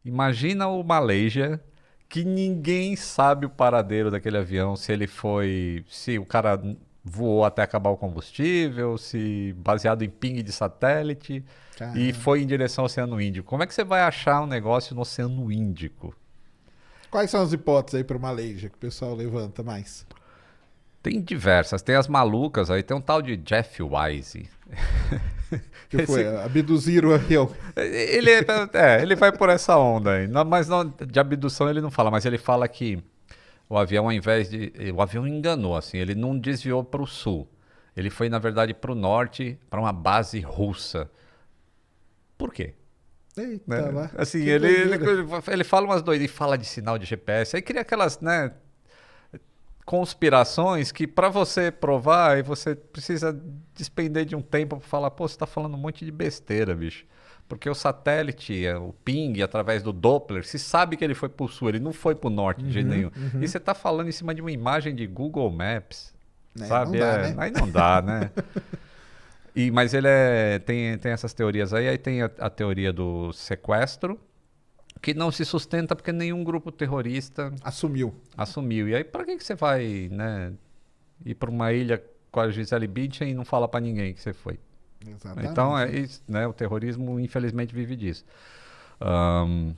Imagina o Malaysia, que ninguém sabe o paradeiro daquele avião, se o cara voou até acabar o combustível, se baseado em ping de satélite e Caramba. foi em direção ao Oceano Índico. Como é que você vai achar um negócio no Oceano Índico? Quais são as hipóteses aí para uma Malaysia que o pessoal levanta mais? Tem diversas, tem as malucas, aí tem um tal de Jeff Wise. Que foi? Esse, Abduzir o avião. ele vai por essa onda aí. Mas não, de abdução ele não fala, mas ele fala que o avião, ao invés de. O avião enganou, assim, ele não desviou para o sul. Ele foi, na verdade, para o norte, para uma base russa. Por quê? Eita Né? lá. Assim, Que ele, ele, doideira. ele fala umas doidas, ele fala de sinal de GPS, aí cria aquelas, né, conspirações que para você provar, aí você precisa despender de um tempo para falar, pô, você tá falando um monte de besteira, bicho. Porque o satélite, o ping, através do Doppler, se sabe que ele foi pro sul, ele não foi pro norte de jeito Uhum, nenhum. E uhum. você tá falando em cima de uma imagem de Google Maps, Né, não sabe? dá, né? Aí não dá, né? Mas tem essas teorias aí tem a teoria do sequestro, que não se sustenta porque nenhum grupo terrorista Assumiu. assumiu. E aí, para que você vai, né, ir para uma ilha com a Gisele Bündchen e não falar para ninguém que você foi? Então, Exatamente. né, o terrorismo, infelizmente, vive disso. Ahn,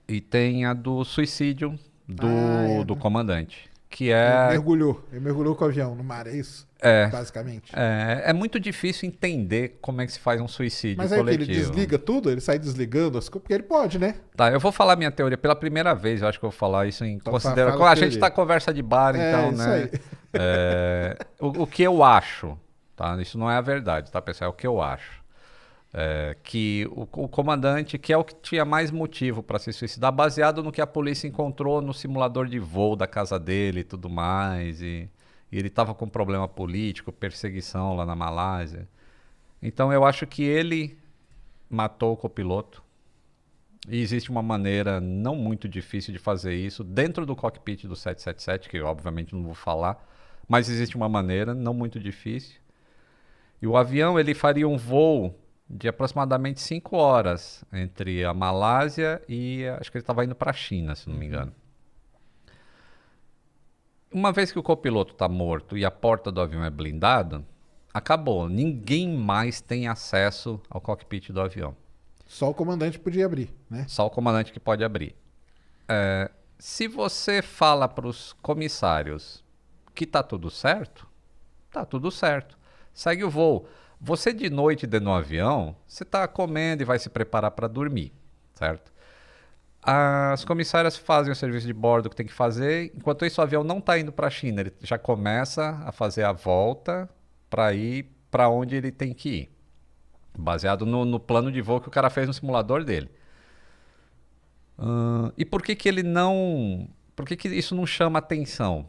e tem a do suicídio Ah, do, é, do né? comandante, que Ele é, mergulhou. Ele mergulhou com o avião no mar, é isso? é, Basicamente. é muito difícil entender como é que se faz um suicídio Mas aí o que? Ele coletivo. desliga tudo? Ele sai desligando as coisas? Porque ele pode, né? Tá, eu vou falar minha teoria pela primeira vez, eu acho que eu vou falar isso em Então consideração. fala a A gente tá teoria. conversa de bar, É, então, isso aí. né? O que eu acho, tá? Isso não é a verdade, tá, pessoal? É o que eu acho. Que o comandante, que é o que tinha mais motivo para se suicidar, baseado no que a polícia encontrou no simulador de voo da casa dele e tudo mais, e ele estava com problema político, perseguição lá na Malásia. Então eu acho que ele matou o copiloto. E existe uma maneira não muito difícil de fazer isso dentro do cockpit do 777, que eu obviamente não vou falar, mas existe uma maneira não muito difícil. E o avião ele faria um voo de aproximadamente 5 horas entre a Malásia e acho que ele estava indo para a China, se não me Uhum. engano. Uma vez que o copiloto está morto e a porta do avião é blindada, acabou. Ninguém mais tem acesso ao cockpit do avião. Só o comandante podia abrir, né? Só o comandante que pode abrir. Se você fala para os comissários que tá tudo certo, tá tudo certo. Segue o voo. Você de noite dentro do avião, você tá comendo e vai se preparar para dormir, certo? As comissárias fazem o serviço de bordo que tem que fazer. Enquanto isso, o avião não está indo para a China. Ele já começa a fazer a volta para ir para onde ele tem que ir. Baseado no plano de voo que o cara fez no simulador dele. E por que que ele não... Por que que isso não chama atenção?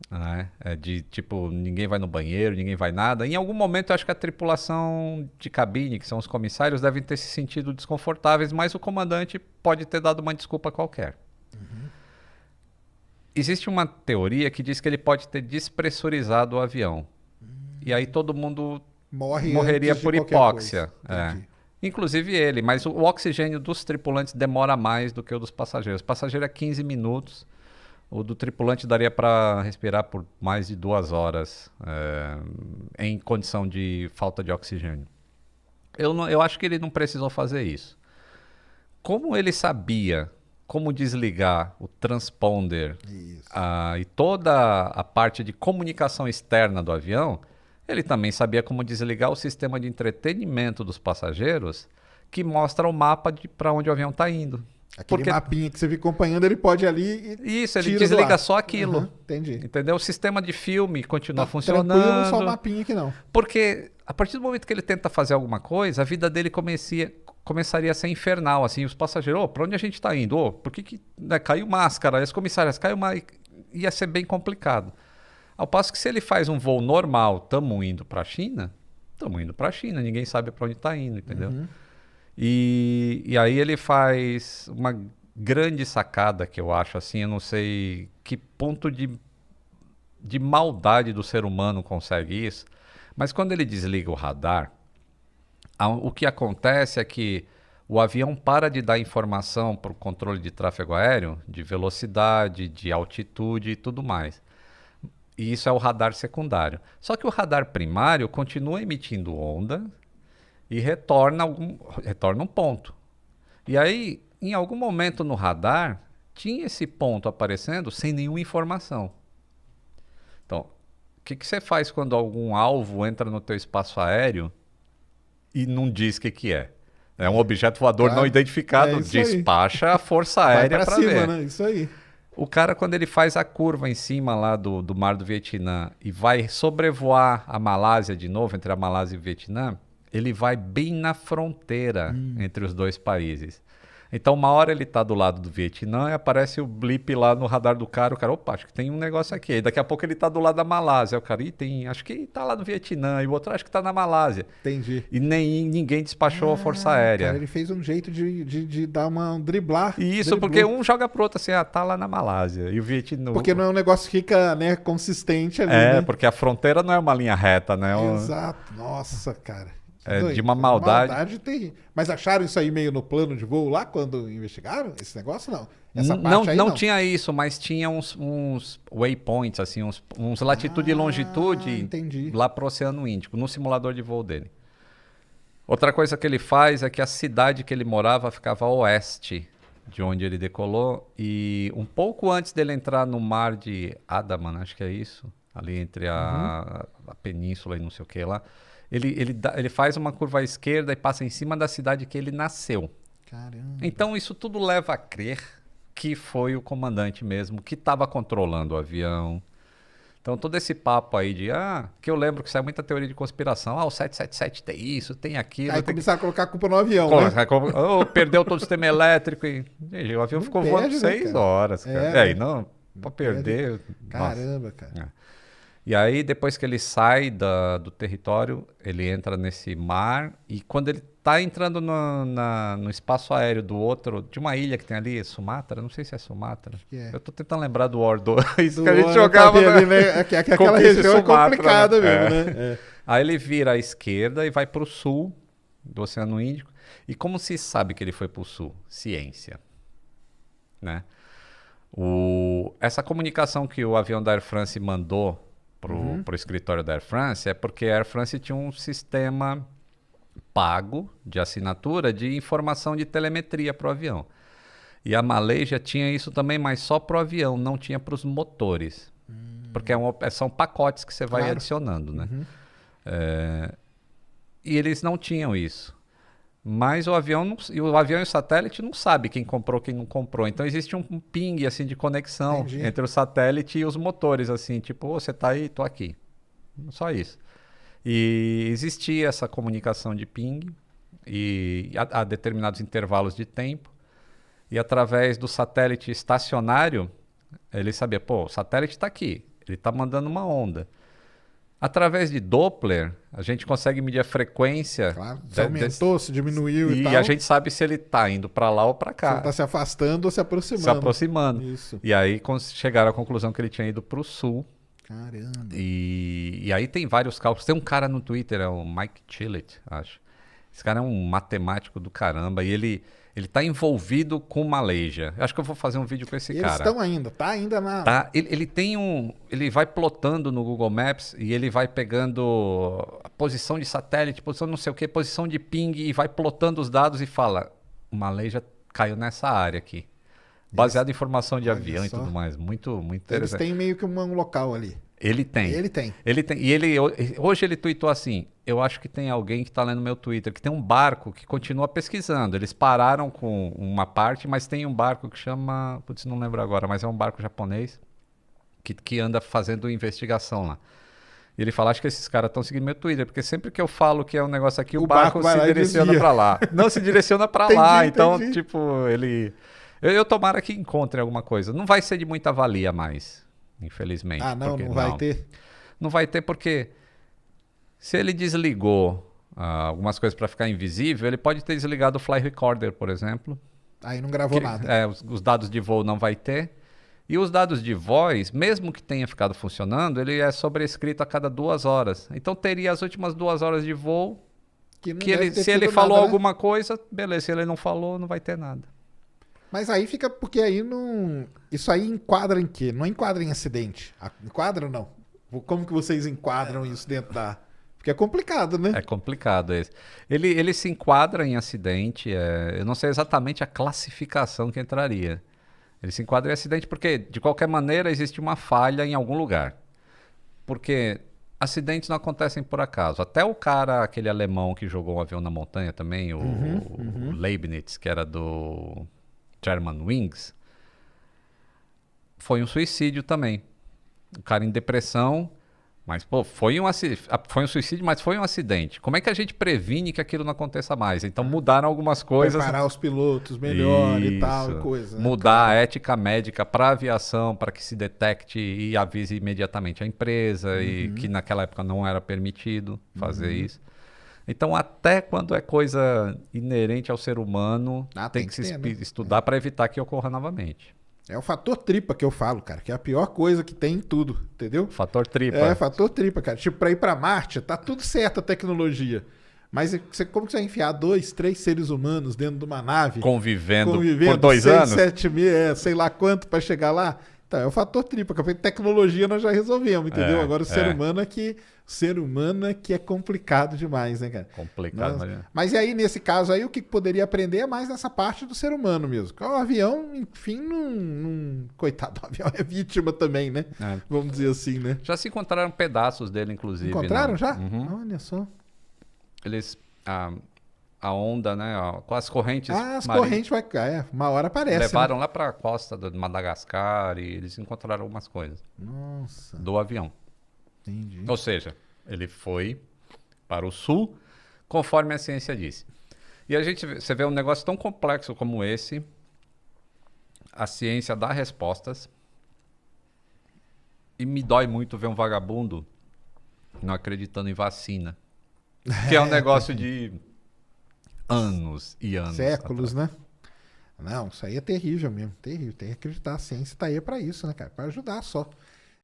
Né? De tipo, ninguém vai no banheiro, ninguém vai nada. Em algum momento eu acho que a tripulação de cabine, que são os comissários, devem ter se sentido desconfortáveis, mas o comandante pode ter dado uma desculpa qualquer. Existe uma teoria que diz que ele pode ter despressurizado o avião. E aí todo mundo Morre morreria antes de por qualquer coisa. hipóxia. Entendi. Inclusive ele, mas o oxigênio dos tripulantes demora mais do que o dos passageiros. O passageiro é 15 minutos, o do tripulante daria para respirar por mais de 2 horas em condição de falta de oxigênio. Eu acho que ele não precisou fazer isso. Como ele sabia como desligar o transponder Isso. e toda a parte de comunicação externa do avião, ele também sabia como desligar o sistema de entretenimento dos passageiros, que mostra o mapa de para onde o avião está indo. Aquele Porque mapinha que você fica acompanhando, ele pode ir ali e isso, ele tira do desliga ar. só aquilo. Aham, entendi. Entendeu? O sistema de filme continua Tá tranquilo, só o funcionando. mapinha que não. Porque a partir do momento que ele tenta fazer alguma coisa, a vida dele começaria a ser infernal. Assim, os passageiros, oh, para onde a gente está indo? Oh, por que né, caiu máscara? As comissárias, caiu uma. Ia ser bem complicado. Ao passo que se ele faz um voo normal, estamos indo para a China, estamos indo para a China, ninguém sabe para onde está indo, entendeu? Uhum. E aí ele faz uma grande sacada que eu acho assim, eu não sei que ponto de maldade do ser humano consegue isso, mas quando ele desliga o radar, o que acontece é que o avião para de dar informação para o controle de tráfego aéreo, de velocidade, de altitude e tudo mais. E isso é o radar secundário. Só que o radar primário continua emitindo onda e retorna um ponto. E aí, em algum momento no radar, tinha esse ponto aparecendo sem nenhuma informação. Então, o que você faz quando algum alvo entra no teu espaço aéreo e não diz o que é? É um objeto voador não identificado, despacha a força aérea para ver. Né? Isso aí. O cara, quando ele faz a curva em cima lá do Mar do Vietnã e vai sobrevoar a Malásia de novo, entre a Malásia e o Vietnã, ele vai bem na fronteira entre os dois países. Então, uma hora ele está do lado do Vietnã e aparece o blip lá no radar do cara. O cara, opa, acho que tem um negócio aqui. Aí daqui a pouco ele está do lado da Malásia. O cara, acho que está lá no Vietnã. E o outro, acho que está na Malásia. Entendi. E ninguém despachou a Força Aérea. Cara, ele fez um jeito de dar uma driblar. Isso, porque um joga pro outro assim, tá lá na Malásia. E o Vietnã... Porque não é um negócio que fica, né, consistente ali, né? Porque a fronteira não é uma linha reta, né? Exato. Nossa, cara. De uma maldade. Maldade terrível. Mas acharam isso aí meio no plano de voo lá, quando investigaram esse negócio? Não. Essa parte aí não tinha isso, mas tinha uns waypoints, assim, uns latitude e longitude entendi. lá pro Oceano Índico, no simulador de voo dele. Outra coisa que ele faz é que a cidade que ele morava ficava a oeste de onde ele decolou. E um pouco antes dele entrar no mar de Andaman, acho que é isso, ali entre a península e não sei o que lá, ele faz uma curva à esquerda e passa em cima da cidade que ele nasceu. Caramba. Então isso tudo leva a crer que foi o comandante mesmo que estava controlando o avião. Então todo esse papo aí que eu lembro que saiu muita teoria de conspiração. O 777 tem isso, tem aquilo. Aí começaram a colocar a culpa no avião, né? Perdeu todo o sistema elétrico. O avião ficou voando 6 horas, cara. Não, pra perder... Caramba, cara. E aí, depois que ele sai do território, ele entra nesse mar. E quando ele tá entrando no espaço aéreo de uma ilha que tem ali, Sumatra, não sei se é Sumatra. Eu tô tentando lembrar do War 2, que a gente jogava. Ali, né? Aquela região Sumatra, é complicada mesmo, né? Aí ele vira à esquerda e vai pro sul do Oceano Índico. E como se sabe que ele foi pro sul? Ciência. Né? Essa comunicação que o avião da Air France mandou pro escritório da Air France é porque a Air France tinha um sistema pago de assinatura de informação de telemetria para o avião. E a Malaysia tinha isso também, mas só para o avião, não tinha para os motores. Porque são pacotes que você vai adicionando, né? E eles não tinham isso. Mas o avião e o satélite não sabe quem comprou, quem não comprou. Então existe um ping assim de conexão entre o satélite e os motores, assim, tipo, você tá aí, tô aqui. Só isso. E existia essa comunicação de ping e a determinados intervalos de tempo. E através do satélite estacionário, ele sabia, o satélite está aqui, ele está mandando uma onda. Através de Doppler, a gente consegue medir a frequência. Claro, se aumentou, se diminuiu e tal. E a gente sabe se ele está indo para lá ou para cá. Se ele está se afastando ou se aproximando. Se aproximando. Isso. E aí chegaram à conclusão que ele tinha ido para o sul. Caramba. E aí tem vários cálculos. Tem um cara no Twitter, é o Mike Chillett, acho. Esse cara é um matemático do caramba e ele tá envolvido com Malaysia. Eu acho que eu vou fazer um vídeo com esse cara. Eles estão ainda, tá ainda na... Tá, ele vai plotando no Google Maps e ele vai pegando a posição de satélite, posição não sei o que, posição de ping e vai plotando os dados e fala, Malaysia caiu nessa área aqui. Baseado em informação de avião e tudo mais. Muito, muito interessante. Eles têm meio que um local ali. Ele tem. E hoje ele tweetou assim, eu acho que tem alguém que está lendo meu Twitter, que tem um barco que continua pesquisando. Eles pararam com uma parte, mas tem um barco que chama... Putz, não lembro agora, mas é um barco japonês que anda fazendo investigação lá. E ele fala, acho que esses caras estão seguindo meu Twitter, porque sempre que eu falo que é um negócio aqui, o barco se direciona para lá. Não, se direciona para lá. Então, tipo, ele... Eu tomara que encontre alguma coisa. Não vai ser de muita valia mais, infelizmente. Não vai ter? Não vai ter porque se ele desligou algumas coisas para ficar invisível, ele pode ter desligado o Fly Recorder, por exemplo. Aí não gravou nada. Os dados de voo não vai ter. E os dados de voz, mesmo que tenha ficado funcionando, ele é sobrescrito a cada 2 horas. Então teria as últimas 2 horas de voo que não Que ele, deve ter se ele tido falou nada, né? alguma coisa, beleza. Se ele não falou, não vai ter nada. Mas aí fica, porque aí não... Isso aí enquadra em quê? Não enquadra em acidente. Enquadra ou não? Como que vocês enquadram isso dentro da... Porque é complicado, né? É complicado esse. Ele se enquadra em acidente, eu não sei exatamente a classificação que entraria. Ele se enquadra em acidente porque, de qualquer maneira, existe uma falha em algum lugar. Porque acidentes não acontecem por acaso. Até o cara, aquele alemão que jogou um avião na montanha também, o Leibniz, que era do Germanwings, foi um suicídio também. O cara em depressão, mas pô, foi um suicídio, mas foi um acidente. Como é que a gente previne que aquilo não aconteça mais? Então mudaram algumas coisas. Preparar os pilotos melhor e tal, e coisa. Né? Mudar a ética médica para a aviação, para que se detecte e avise imediatamente a empresa, e que naquela época não era permitido fazer isso. Então, até quando é coisa inerente ao ser humano, tem que se estudar para evitar que ocorra novamente. É o fator tripa que eu falo, cara, que é a pior coisa que tem em tudo, entendeu? Fator tripa. É, fator tripa, cara. Tipo, pra ir pra Marte, tá tudo certo a tecnologia. Mas como que você vai enfiar 2, 3 seres humanos dentro de uma nave? Convivendo por 2 6, anos? 7 meses, sei lá quanto pra chegar lá? Então, é o fator tripa, porque tecnologia nós já resolvemos, entendeu? Agora o ser humano é que é complicado demais, né, cara? Complicado. Mas e aí, nesse caso aí, o que poderia aprender é mais nessa parte do ser humano mesmo. O avião, enfim, coitado, o avião é vítima também, né? Vamos dizer assim, né? Já se encontraram pedaços dele, inclusive. Encontraram já? Uhum. Olha só. Eles... A onda, né? Com as correntes as correntes vai cair. Uma hora aparece. Levaram lá para a costa de Madagascar e eles encontraram algumas coisas. Nossa. Do avião. Entendi. Ou seja, ele foi para o sul, conforme a ciência disse. E você vê um negócio tão complexo como esse, a ciência dá respostas, e me dói muito ver um vagabundo não acreditando em vacina. Que é um negócio de anos e anos. Séculos, né? Não, isso aí é terrível mesmo. Terrível. Tem que acreditar. A ciência tá aí pra isso, né, cara? Pra ajudar só.